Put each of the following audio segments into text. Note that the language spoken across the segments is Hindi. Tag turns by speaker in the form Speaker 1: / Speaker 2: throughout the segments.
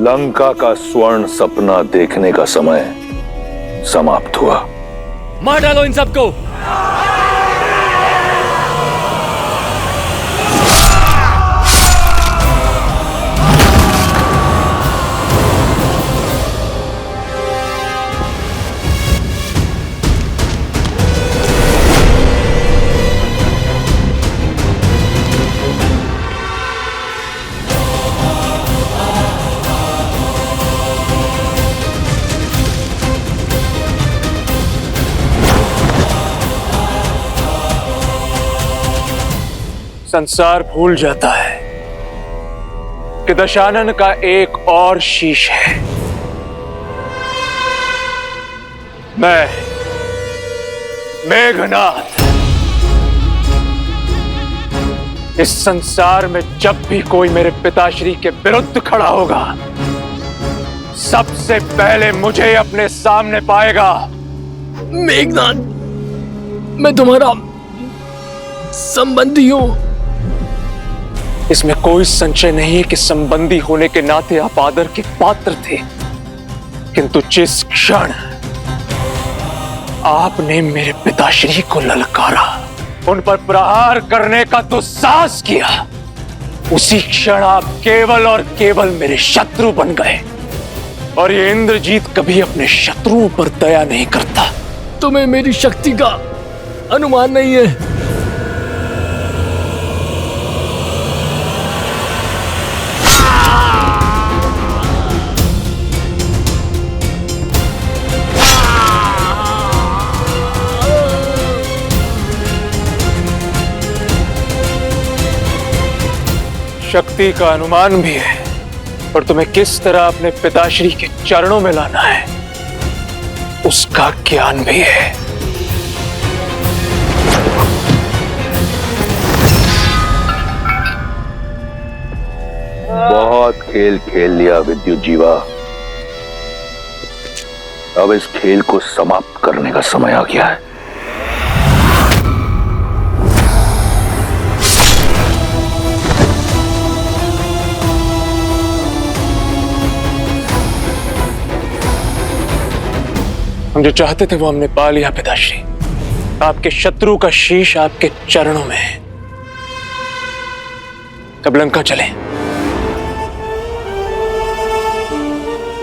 Speaker 1: लंका का स्वर्ण सपना देखने का समय समाप्त हुआ।
Speaker 2: मार डालो इन सबको।
Speaker 3: संसार भूल जाता है कि दशानन का एक और शीश है। मैं मेघनाथ इस संसार में जब भी कोई मेरे पिताश्री के विरुद्ध खड़ा होगा, सबसे पहले मुझे अपने सामने पाएगा।
Speaker 2: मेघनाथ, मैं तुम्हारा संबंधी हूं।
Speaker 3: इसमें कोई संशय नहीं है कि संबंधी होने के नाते आप आदर के पात्र थे, किंतु जिस क्षण आपने मेरे पिताश्री को ललकारा, उन पर प्रहार करने का दुस्साहस किया, उसी क्षण आप केवल और केवल मेरे शत्रु बन गए। और ये इंद्रजीत कभी अपने शत्रुओं पर दया नहीं करता।
Speaker 2: तुम्हें मेरी शक्ति का अनुमान नहीं है।
Speaker 3: शक्ति का अनुमान भी है, और तुम्हें किस तरह अपने पिताश्री के चरणों में लाना है उसका ज्ञान भी है।
Speaker 1: बहुत खेल खेल लिया विद्युत जीवा, अब इस खेल को समाप्त करने का समय आ गया है।
Speaker 3: हम जो चाहते थे वो हमने पा लिया पिताश्री। आपके शत्रु का शीश आपके चरणों में है। अब लंका चले।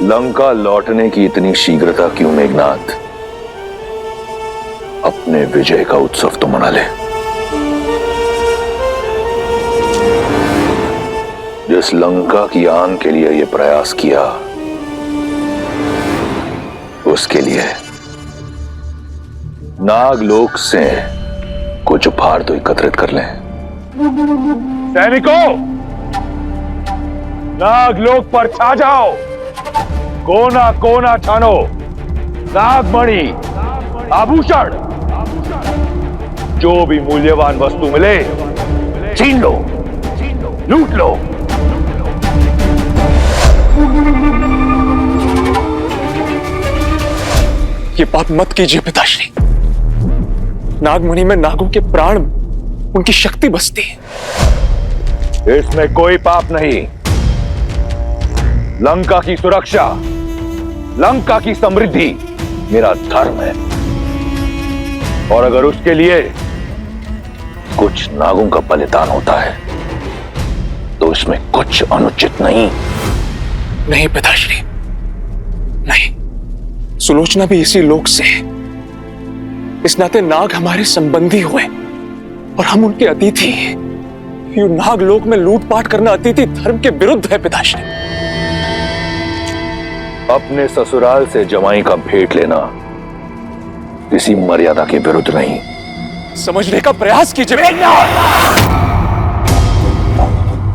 Speaker 1: लंका लौटने की इतनी शीघ्रता क्यों मेघनाथ? अपने विजय का उत्सव तो मना ले। जिस लंका की आन के लिए यह प्रयास किया, उसके लिए नागलोक से कुछ उपहार तो एकत्रित कर लें।
Speaker 4: सैनिकों, नागलोक पर छा जाओ, कोना कोना छानो, नागमणि, आभूषण, जो भी मूल्यवान वस्तु मिले छीन लो, लूट लो।
Speaker 3: ये पाप मत कीजिए पिताश्री। नागमणि में नागों के प्राण, उनकी शक्ति बसती है।
Speaker 4: इसमें कोई पाप नहीं। लंका की सुरक्षा, लंका की समृद्धि मेरा धर्म है, और अगर उसके लिए
Speaker 1: कुछ नागों का बलिदान होता है तो इसमें कुछ अनुचित नहीं।
Speaker 3: नहीं पिताश्री, नहीं। सुलोचना भी इसी लोक से है। इस नाते नाग हमारे संबंधी हुए और हम उनके अतिथि हैं। ये नागलोक में लूटपाट करना अतिथि धर्म के विरुद्ध है पिताश्री।
Speaker 1: अपने ससुराल से जमाई का भेंट लेना किसी मर्यादा के विरुद्ध नहीं।
Speaker 3: समझने का प्रयास कीजिए।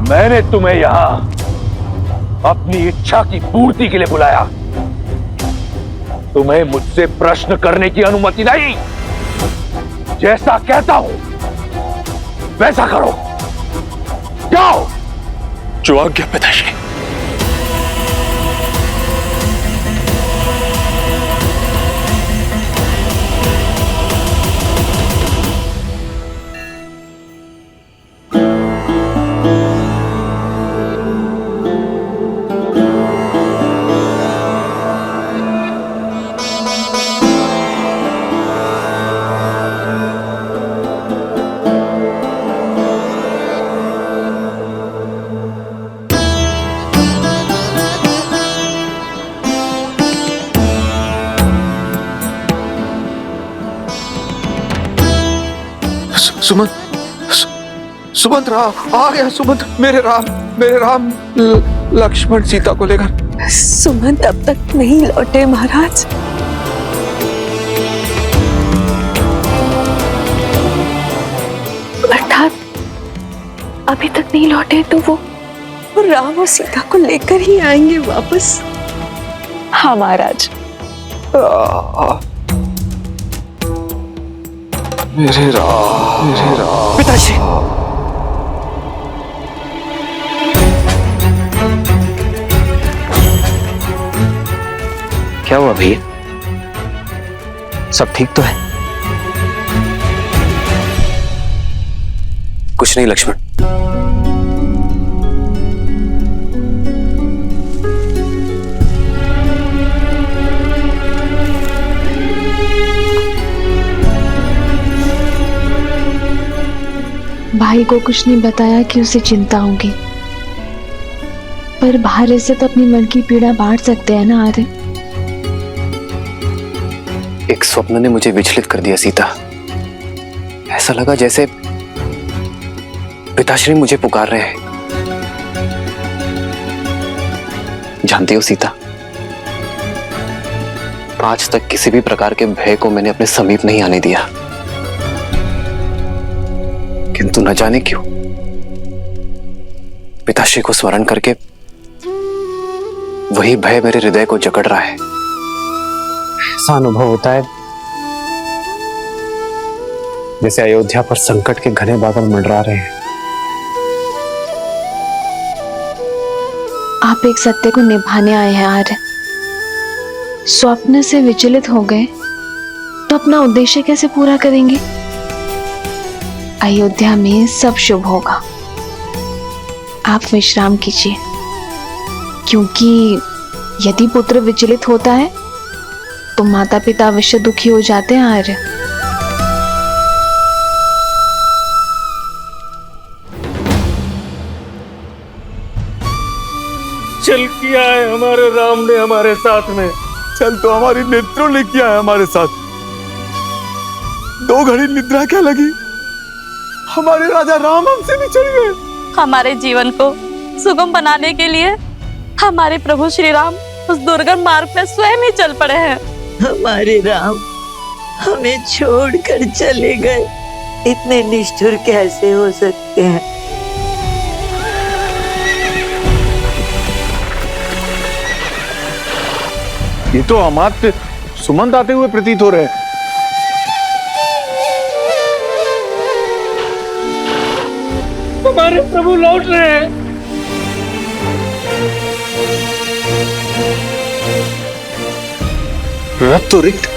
Speaker 4: मैंने तुम्हें यहां अपनी इच्छा की पूर्ति के लिए बुलाया। तुम्हें मुझसे प्रश्न करने की अनुमति नहीं। जैसा कहता हूं वैसा करो। जाओ।
Speaker 3: जो आज्ञा पिताश्री। सुमंत आ गया। सुमंत, मेरे राम लक्ष्मण सीता को लेकर।
Speaker 5: सुमंत अब तक नहीं लौटे महाराज। अर्थात अभी तक नहीं लौटे तो वो राम और सीता को लेकर ही आएंगे वापस। हाँ महाराज।
Speaker 3: मेरे राम
Speaker 5: पिताश्री।
Speaker 6: क्या हुआ भैया? सब ठीक तो है?
Speaker 7: कुछ नहीं लक्ष्मण।
Speaker 8: भाई को कुछ नहीं बताया कि उसे चिंता होगी, पर बाहर से तो अपनी मन की पीड़ा बांट सकते हैं ना आर्य।
Speaker 7: एक स्वप्न ने मुझे विचलित कर दिया सीता। ऐसा लगा जैसे पिताश्री मुझे पुकार रहे हैं। जानती हो सीता, आज तक किसी भी प्रकार के भय को मैंने अपने समीप नहीं आने दिया, किंतु न जाने क्यों पिताश्री को स्मरण करके वही भय मेरे हृदय को जकड़ रहा है।
Speaker 6: ऐसा अनुभव होता है जैसे अयोध्या पर संकट के घने बादल मंडरा रहे हैं।
Speaker 8: आप एक सत्य को निभाने आए हैं आर्य। स्वप्न से विचलित हो गए तो अपना उद्देश्य कैसे पूरा करेंगे? अयोध्या में सब शुभ होगा। आप विश्राम कीजिए, क्योंकि यदि पुत्र विचलित होता है तो माता पिता अवश्य दुखी हो जाते हैं आर्य।
Speaker 2: चल किया है हमारे राम ने हमारे साथ में।
Speaker 3: चल तो हमारी नेत्रों ने किया है हमारे साथ। 2 घड़ी निद्रा क्या लगी, हमारे राजा राम हमसे बिछड़ गए।
Speaker 5: हमारे जीवन को सुगम बनाने के लिए हमारे प्रभु श्री राम उस दुर्गम मार्ग पे स्वयं ही चल पड़े हैं।
Speaker 9: हमारे राम हमें छोड़कर चले गए। इतने निष्ठुर कैसे हो सकते हैं?
Speaker 3: ये तो अमात्य सुमंत आते हुए प्रतीत हो रहे हैं।
Speaker 2: हमारे प्रभु लौट रहे हैं।
Speaker 3: रथ तो रिक्त।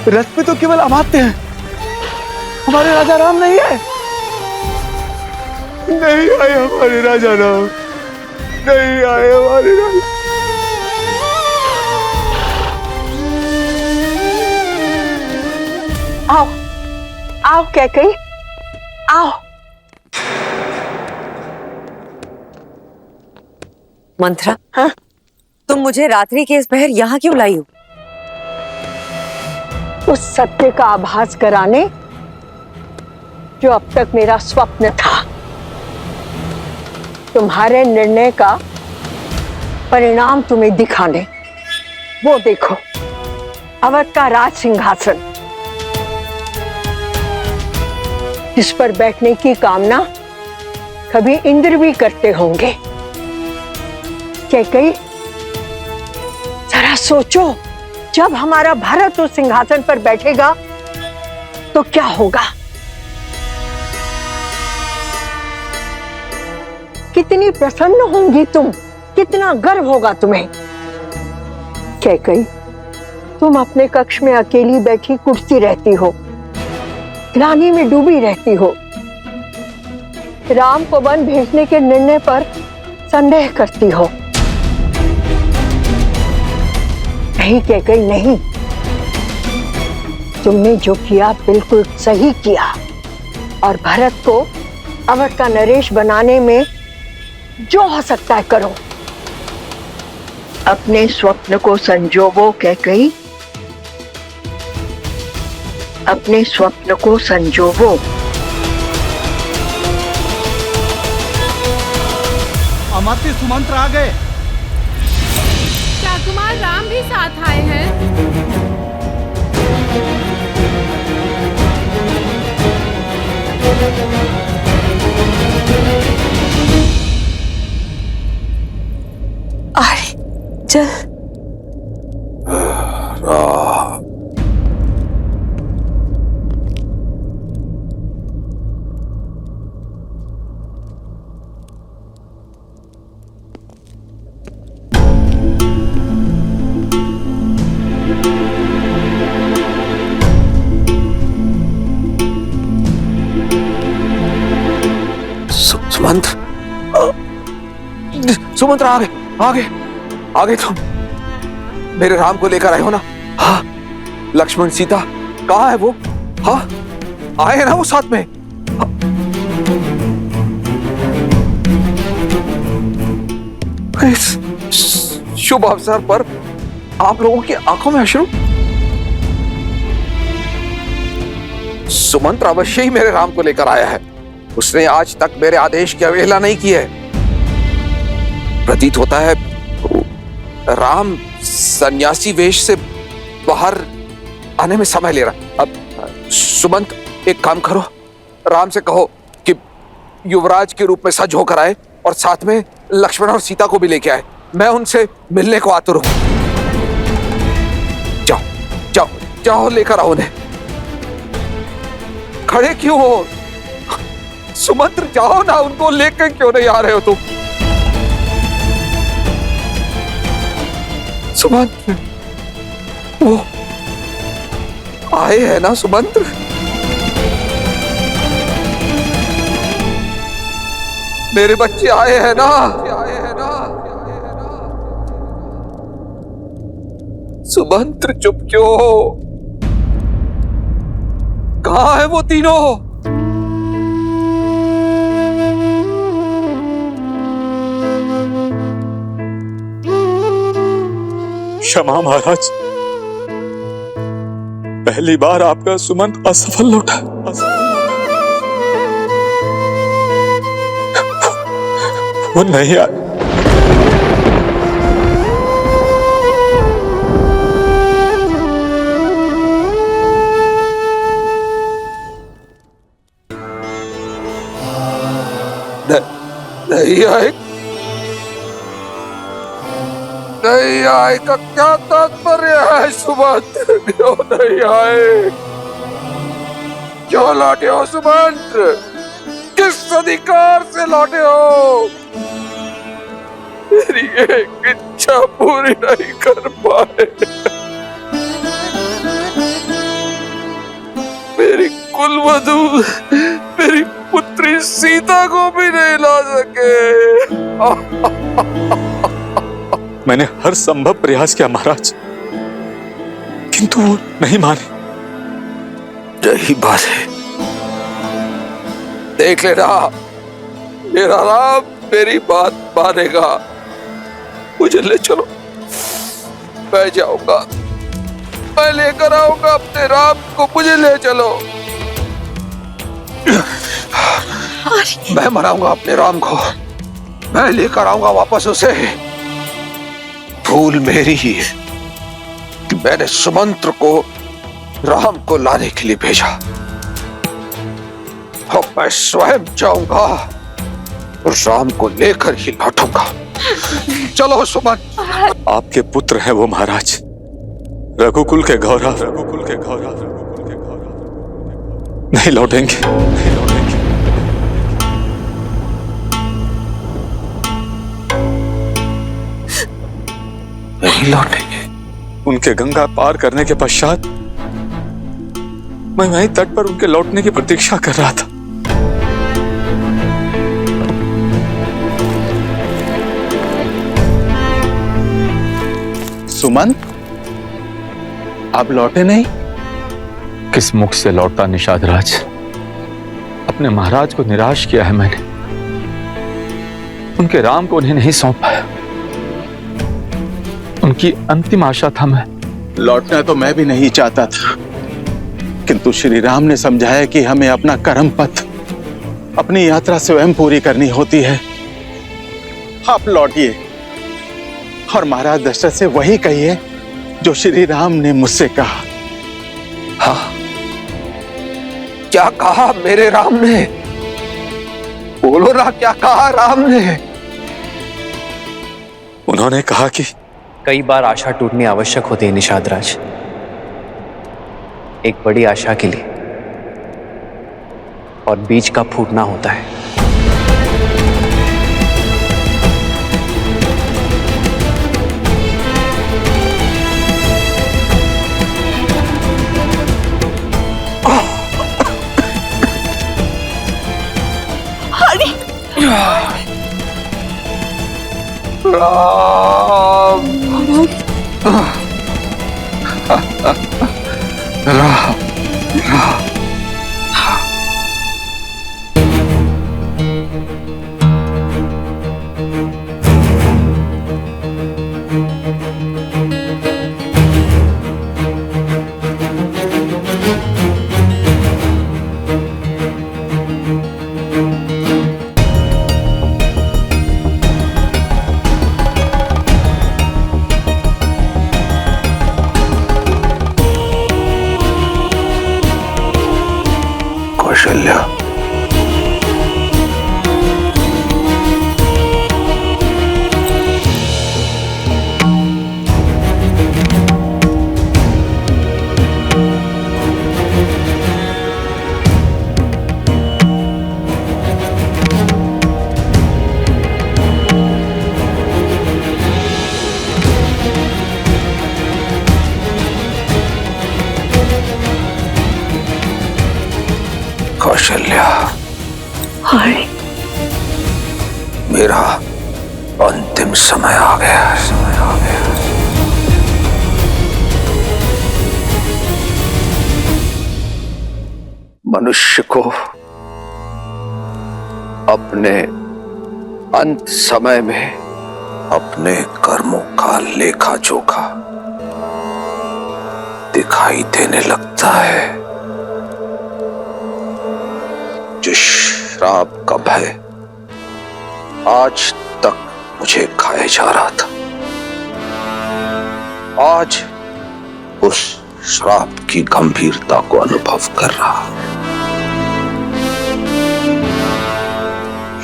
Speaker 3: रथ पे तो केवल अमात्य हैं, हमारे राजा राम नहीं है। नहीं आए हमारे राजा राम, नहीं आए हमारे राजा।
Speaker 9: आओ आओ कैकई, आओ।
Speaker 5: मंत्रा,
Speaker 9: हाँ?
Speaker 5: तुम मुझे रात्रि के इस पहर यहाँ क्यों लाई हो?
Speaker 9: उस सत्य का आभास कराने जो अब तक मेरा स्वप्न था। तुम्हारे निर्णय का परिणाम तुम्हें दिखाने। वो देखो, अवध का राज सिंहासन, जिस पर बैठने की कामना कभी इंद्र भी करते होंगे। कैकई, जरा सोचो, जब हमारा भरत उस सिंहासन पर बैठेगा तो क्या होगा? कितनी प्रसन्न होंगी तुम, कितना गर्व होगा तुम्हें। कैकई, तुम अपने कक्ष में अकेली बैठी कुर्सी रहती हो, ग्लानि में डूबी रहती हो, राम को वन भेजने के निर्णय पर संदेह करती हो। नहीं कैकई, नहीं, तुमने जो किया बिल्कुल सही किया, और भरत को अवध का नरेश बनाने में जो हो सकता है करो। अपने स्वप्न को संजोवो कैकई, अपने स्वप्न को संजोवो।
Speaker 10: अमात्य सुमंत्र आ गए।
Speaker 5: क्या कुमार राम भी साथ आए हैं?
Speaker 9: अरे चल।
Speaker 3: सुमंत्र आ गए तुम। मेरे राम को लेकर आए हो ना? हाँ। लक्ष्मण सीता कहाँ है वो? हाँ, आए हैं ना वो साथ में? हाँ। इस शुभ अवसर पर आप लोगों की आंखों में अश्रु? सुमंत्र अवश्य ही मेरे राम को लेकर आया है। उसने आज तक मेरे आदेश की अवहेलना नहीं की है। प्रतीत होता है राम सन्यासी वेश से बाहर आने में समय ले रहा। अब सुमंत, एक काम करो, राम से कहो कि युवराज के रूप में सज होकर आए और साथ में लक्ष्मण और सीता को भी लेके आए। मैं उनसे मिलने को आतुर हूं। जाओ जाओ जाओ, लेकर आओ उन्हें। खड़े क्यों हो? सुमंत्र, जाओ ना, उनको लेकर क्यों नहीं आ रहे हो तुम? सुमंत्र, वो आए हैं ना सुमंत्र? मेरे बच्चे आए हैं ना? सुमंत्र, चुप क्यों हो? कहां है वो तीनों? क्षमा महाराज, पहली बार आपका सुमंत असफल लौटा। वो नहीं आया। नहीं आए? नहीं आए का क्या तात्पर्य है सुमंत्र? क्यों नहीं आए? क्यों लौटे हो सुमंत्र? किस अधिकार से लौटे हो? मेरी एक इच्छा पूरी नहीं कर पाए। मेरी कुलवधू, मेरी पुत्री सीता को भी नहीं ला सके। मैंने हर संभव प्रयास किया महाराज, किंतु वो नहीं माने। यही बात है, देख लेना, मेरा राम मेरी बात मानेगा। मुझे ले चलो, मैं जाऊंगा, मैं लेकर आऊंगा अपने राम को। मुझे ले चलो, मैं मनाऊंगा अपने राम को, मैं लेकर आऊंगा वापस उसे। भूल मेरी ही है कि मैंने सुमंत्र को राम को लाने के लिए भेजा। अब मैं स्वयं जाऊंगा और राम को लेकर ही लौटूंगा। चलो सुमंत्र। आपके पुत्र हैं वो महाराज, रघुकुल के गौरव, रघुकुल के गौरव, रघुकुल के गौरव। नहीं लौटेंगे, नहीं लौटेंगे। नहीं लौटेंगे। उनके गंगा पार करने के पश्चात मैं वहीं तट पर उनके लौटने की प्रतीक्षा कर रहा था।
Speaker 10: सुमंत, आप लौटे नहीं?
Speaker 2: किस मुख से लौटा निषाद राज? अपने महाराज को निराश किया है मैंने। उनके राम को उन्हें नहीं सौंप पाया। उनकी अंतिम आशा था मैं।
Speaker 10: लौटना तो मैं भी नहीं चाहता था, किंतु श्री राम ने समझाया कि हमें अपना कर्म पथ, अपनी यात्रा स्वयं पूरी करनी होती है। आप लौटिए और महाराज दशरथ से वही कहिए जो श्री राम ने मुझसे कहा।
Speaker 4: हाँ, क्या कहा मेरे राम ने? बोलो ना, क्या कहा राम ने?
Speaker 10: उन्होंने कहा कि
Speaker 7: कई बार आशा टूटनी आवश्यक होती है निषाद राज। एक बड़ी आशा के लिए और बीज का फूटना होता है।
Speaker 4: राम राम राम। कौशल्या, कौशल्या, मेरा अंतिम समय आ गया है। समय आ गया है। मनुष्य को अपने अंत समय में अपने कर्मों का लेखा जोखा दिखाई देने लगता है। जिस श्राप का भय आज तक मुझे खाए जा रहा था, आज उस श्राप की गंभीरता को अनुभव कर रहा।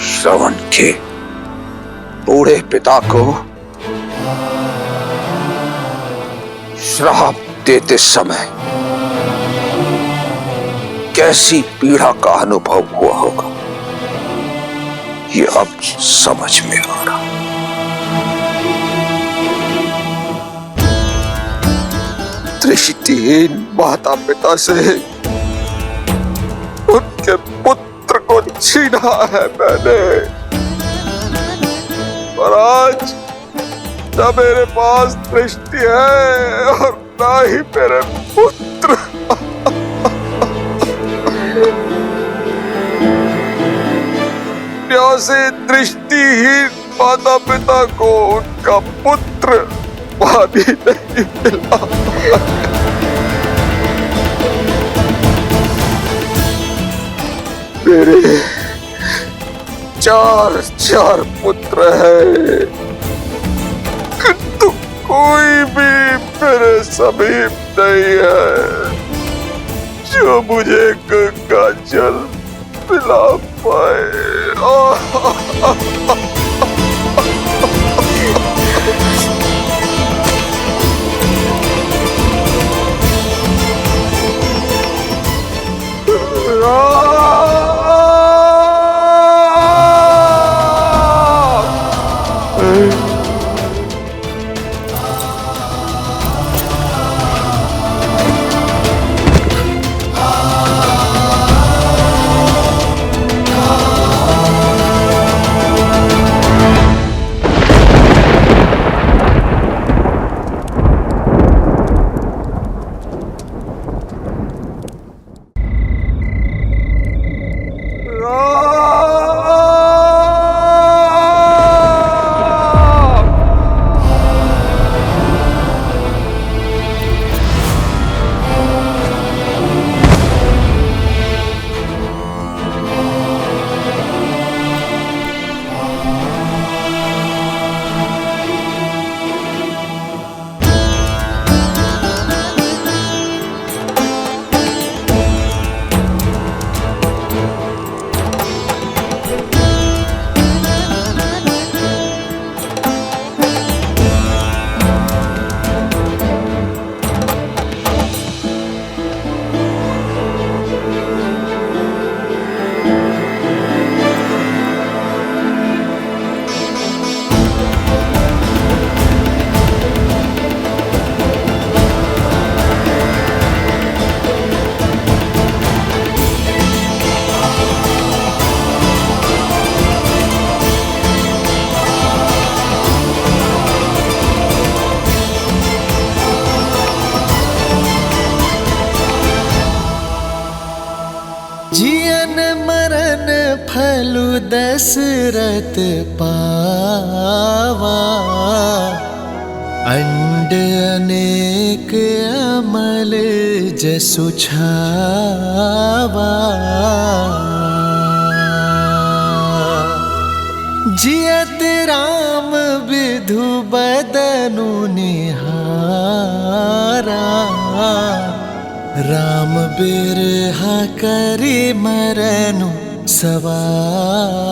Speaker 4: श्रवण के बूढ़े पिता को श्राप देते समय कैसी पीड़ा का अनुभव हुआ होगा, ये अब समझ में आ रहा। दृष्टिहीन माता पिता से उनके पुत्र को छीना है मैंने, और आज न मेरे पास दृष्टि है और ना ही मेरे पुत्र। से दृष्टिहीन माता पिता को उनका पुत्र पानी नहीं मिला। मेरे चार पुत्र हैं, किंतु कोई भी मेरे समीप नहीं है जो मुझे गंगा जल पिला पाए।
Speaker 11: बदलु दशरथ पावा, अंड अनेक अमल जसु छावा। जियत राम विधु बदनु निहारा, राम बिरहा करि मरनु सवारा।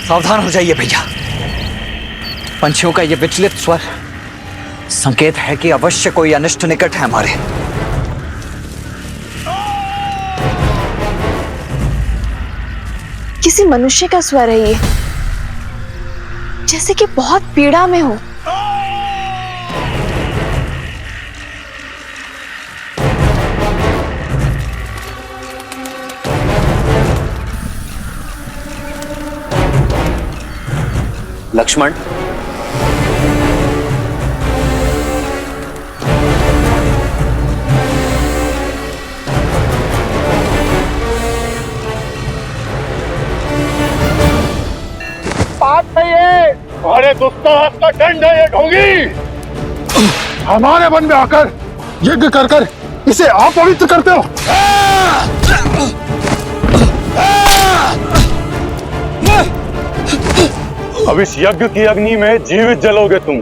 Speaker 7: सावधान हो जाइए भैया, पंछियों का ये विचलित स्वर संकेत है कि अवश्य कोई अनिष्ट निकट है हमारे।
Speaker 8: किसी मनुष्य का स्वर है ये, जैसे कि बहुत पीड़ा में हो।
Speaker 7: लक्ष्मण,
Speaker 4: बात नहीं है, तुम्हारे दुस्साहस का दंड है ये ढोंगी। हमारे वन में आकर यज्ञ कर कर इसे अपवित्र करते हो। अब इस यज्ञ की अग्नि में जीवित जलोगे तुम।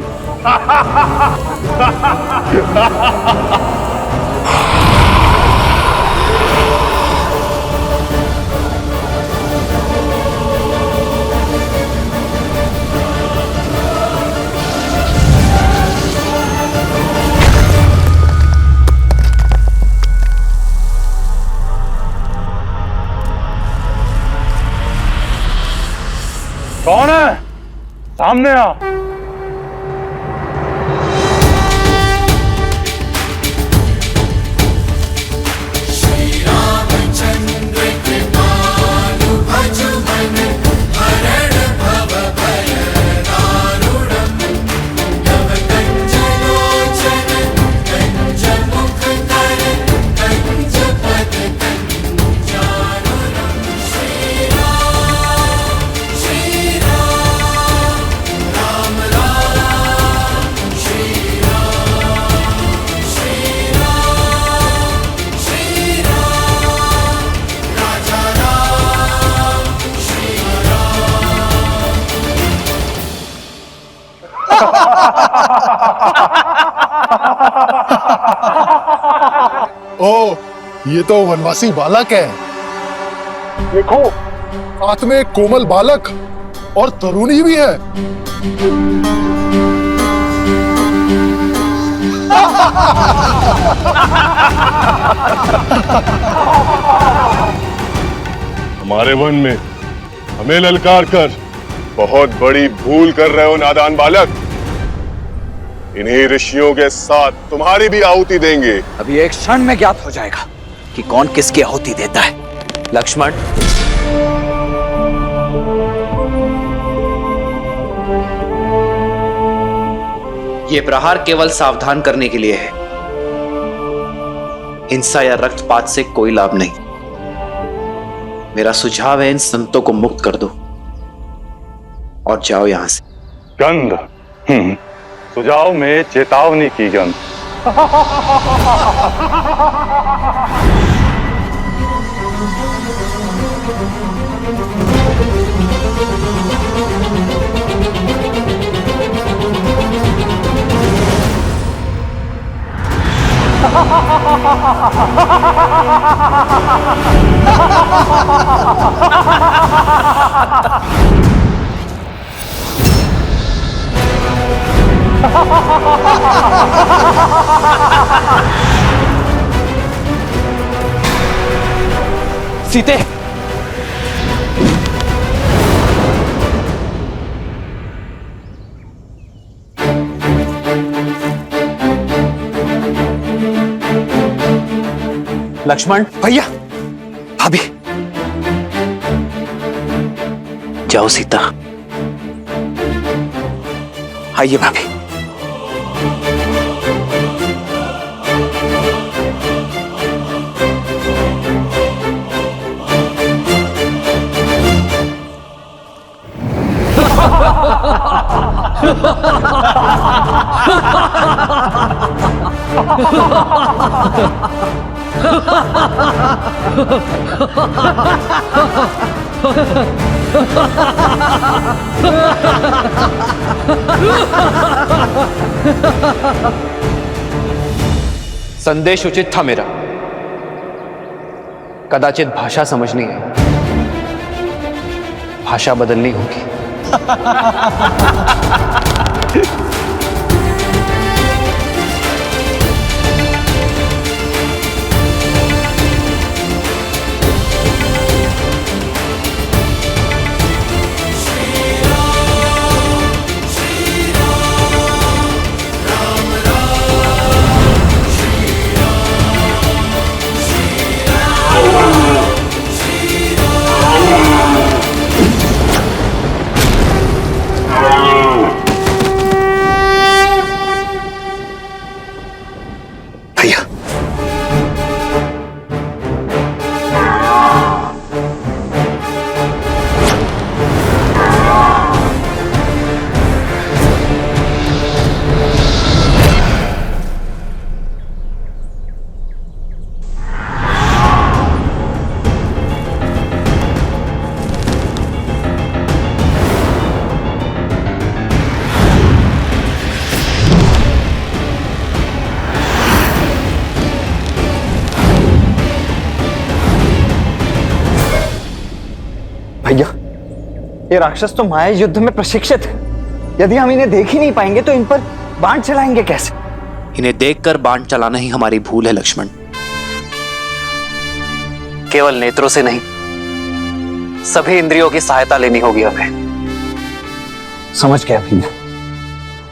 Speaker 4: कौन है? सामने आ।
Speaker 12: ओ, ये तो वनवासी बालक है। देखो, साथ में एक कोमल बालक और तरुणी भी है।
Speaker 4: हमारे वन में हमें ललकार कर बहुत बड़ी भूल कर रहे हो नादान बालक। इन्हीं ऋषियों के साथ तुम्हारी भी आहुति देंगे।
Speaker 7: अभी एक क्षण में ज्ञात हो जाएगा कि कौन किसकी आहुति देता है। लक्ष्मण, ये प्रहार केवल सावधान करने के लिए है, हिंसा या रक्तपात से कोई लाभ नहीं। मेरा सुझाव है इन संतों को मुक्त कर दो और जाओ यहां से।
Speaker 4: गंध, सुझाव में चेतावनी की गंध।
Speaker 6: सीते, लक्ष्मण,
Speaker 7: भैया, भाभी, जाओ सीता। आइए भाभी।
Speaker 6: संदेश उचित था मेरा। कदाचित भाषा समझनी है, भाषा बदलनी होगी।
Speaker 7: भैया, ये राक्षस तो माया युद्ध में प्रशिक्षित है। यदि हम इन्हें देख ही नहीं पाएंगे तो इन पर बाण चलाएंगे कैसे?
Speaker 13: इन्हें देखकर बाण चलाना ही हमारी भूल है लक्ष्मण।
Speaker 7: केवल नेत्रों से नहीं, सभी इंद्रियों की सहायता लेनी होगी हमें। समझ गया भैया,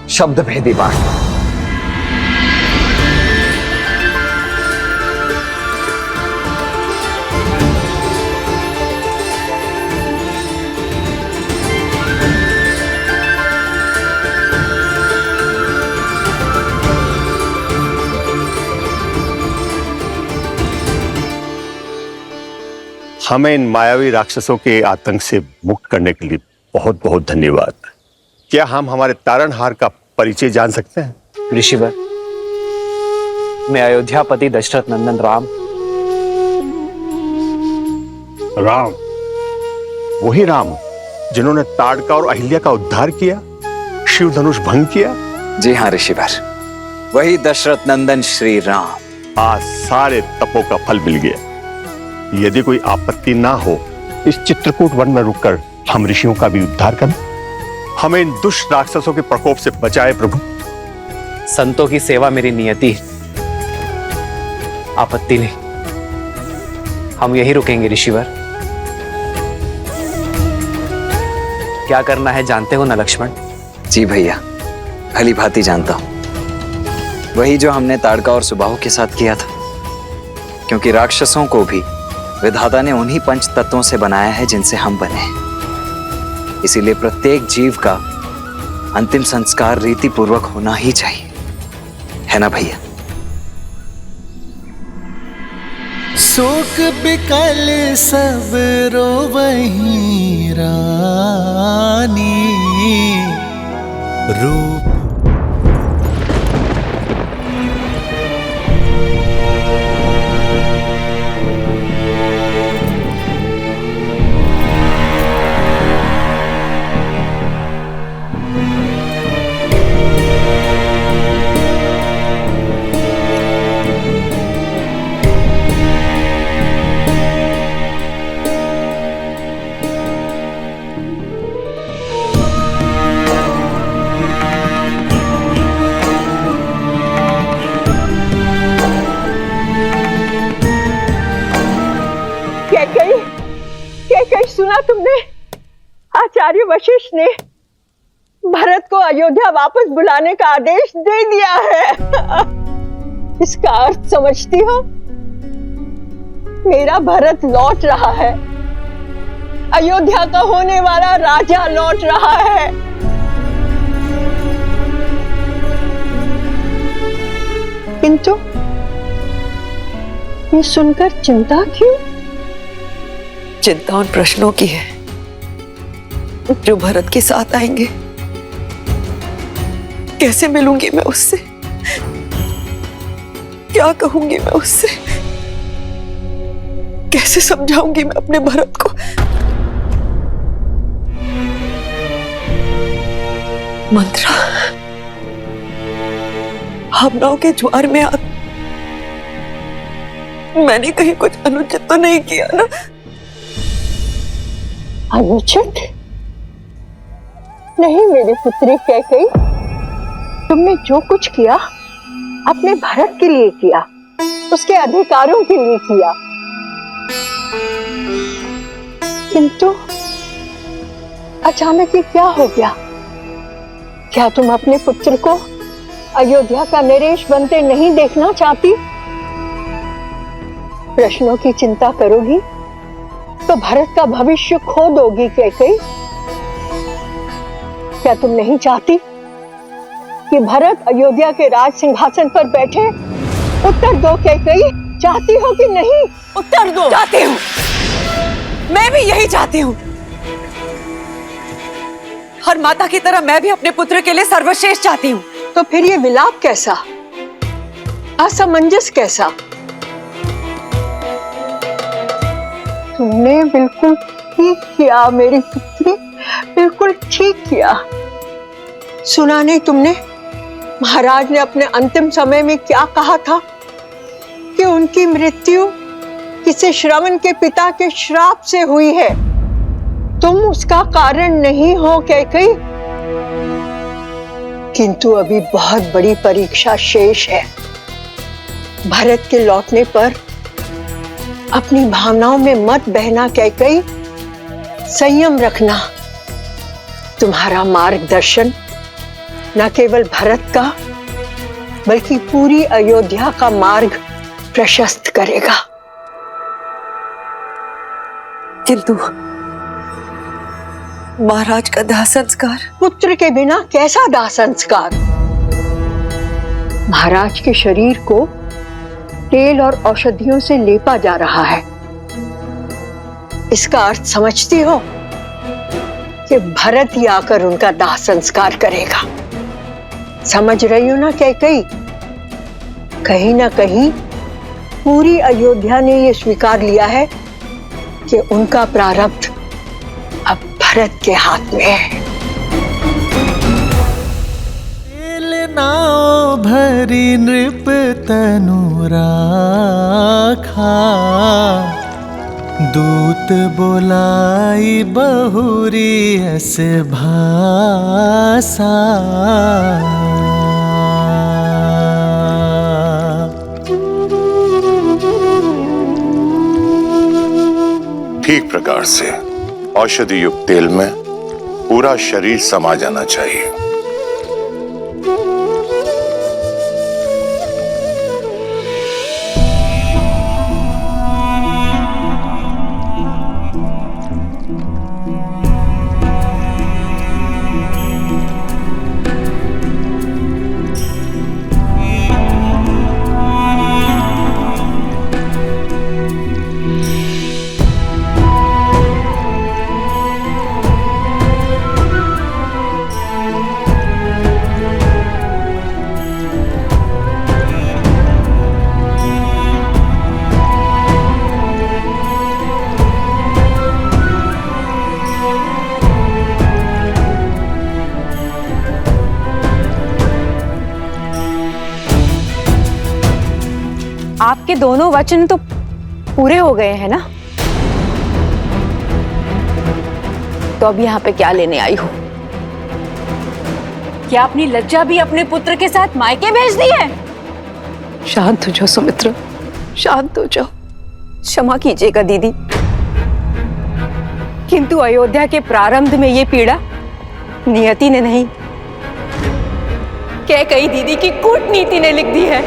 Speaker 7: शब्द भेदी बाण।
Speaker 4: हमें इन मायावी राक्षसों के आतंक से मुक्त करने के लिए बहुत बहुत धन्यवाद। क्या हम हमारे तारणहार का परिचय जान सकते हैं?
Speaker 6: ऋषिवर, मैं अयोध्यापति दशरथ नंदन राम।
Speaker 4: राम, वही राम जिन्होंने ताड़का और अहिल्या का उद्धार किया, शिव धनुष भंग किया?
Speaker 7: जी हाँ ऋषिवर, वही दशरथ नंदन श्री राम।
Speaker 4: आज सारे तपों का फल मिल गया। यदि कोई आपत्ति ना हो, इस चित्रकूट वन में रुककर हम ऋषियों का भी उद्धार करें। हमें इन दुष्ट राक्षसों के प्रकोप से बचाए प्रभु।
Speaker 6: संतों की सेवा मेरी नियति है, आपत्ति नहीं। हम यही रुकेंगे ऋषिवर। क्या करना है जानते हो ना लक्ष्मण?
Speaker 7: जी भैया, भली भांति जानता हूं। वही जो हमने ताड़का और सुबाहु के साथ किया था। क्योंकि राक्षसों को भी विधाता ने उन्हीं पंच तत्वों से बनाया है जिनसे हम बने हैं। इसीलिए प्रत्येक जीव का अंतिम संस्कार रीति पूर्वक होना ही चाहिए, है ना भैया?
Speaker 11: शोक बिकल सब रोवहीं रानी, रूप
Speaker 9: सुना तुमने? आचार्य वशिष्ठ ने भरत को अयोध्या वापस बुलाने का आदेश दे दिया है। इसका अर्थ समझती हो? मेरा भरत लौट रहा है, अयोध्या का होने वाला राजा लौट रहा है। किंतु ये सुनकर चिंता क्यों?
Speaker 5: चिंता उन प्रश्नों की है जो भरत के साथ आएंगे। कैसे मिलूंगी मैं उससे? क्या कहूंगी मैं उससे? कैसे समझाऊंगी मैं अपने भरत को? मंत्रा, भावनाओं के ज्वार में मैंने कहीं कुछ अनुचित तो नहीं किया ना?
Speaker 9: अनुचित नहीं मेरी पुत्री कैकेयी, तुमने जो कुछ किया अपने भरत के लिए किया, उसके अधिकारों के लिए किया। किंतु अचानक ये क्या हो गया? क्या तुम अपने पुत्र को अयोध्या का नरेश बनते नहीं देखना चाहती? प्रश्नों की चिंता करोगी तो भरत का भविष्य खो दोगी कैकेयी। क्या तुम नहीं चाहती कि भरत अयोध्या के राज सिंहासन पर बैठे? उत्तर दो कैकेयी, चाहती हो कि नहीं?
Speaker 5: उत्तर दो। चाहती हूँ, मैं भी यही चाहती हूँ। हर माता की तरह मैं भी अपने पुत्र के लिए सर्वश्रेष्ठ चाहती हूँ।
Speaker 9: तो फिर ये विलाप कैसा, असमंजस कैसा? तुमने बिल्कुल ठीक किया मेरी पुत्री, बिल्कुल ठीक किया। सुना नहीं तुमने महाराज ने अपने अंतिम समय में क्या कहा था कि उनकी मृत्यु किसी श्रवण के पिता के श्राप से हुई है। तुम उसका कारण नहीं हो कैकेयी। किंतु अभी बहुत बड़ी परीक्षा शेष है। भरत के लौटने पर अपनी भावनाओं में मत बहना कैकेयी, संयम रखना। तुम्हारा मार्गदर्शन न केवल भरत का बल्कि पूरी अयोध्या का मार्ग प्रशस्त करेगा।
Speaker 5: किंतु महाराज का दाह संस्कार?
Speaker 9: पुत्र के बिना कैसा दाह संस्कार? महाराज के शरीर को तेल और औषधियों से लेपा जा रहा है। इसका अर्थ समझती हो कि भरत ही आकर उनका दाह संस्कार करेगा। समझ रही हो ना कैकेयी? कहीं ना कहीं पूरी अयोध्या ने यह स्वीकार लिया है कि उनका प्रारब्ध अब भरत के हाथ में है।
Speaker 11: नाव भरी नृप तनु राखा, दूत बोलाई बहुरी अस भाषा।
Speaker 1: ठीक प्रकार से औषधि युक्त तेल में पूरा शरीर समा जाना चाहिए।
Speaker 8: आपके दोनों वचन तो पूरे हो गए हैं ना? तो अब यहाँ पे क्या लेने आई हो? क्या अपनी लज्जा भी अपने पुत्र के साथ मायके भेज दी है?
Speaker 5: शांत हो जाओ सुमित्रा, शांत हो जाओ। क्षमा कीजिएगा दीदी।
Speaker 9: किंतु अयोध्या के प्रारंभ में ये पीड़ा नियति ने नहीं, कैकेयी दीदी की कूटनीति ने लिख दी है।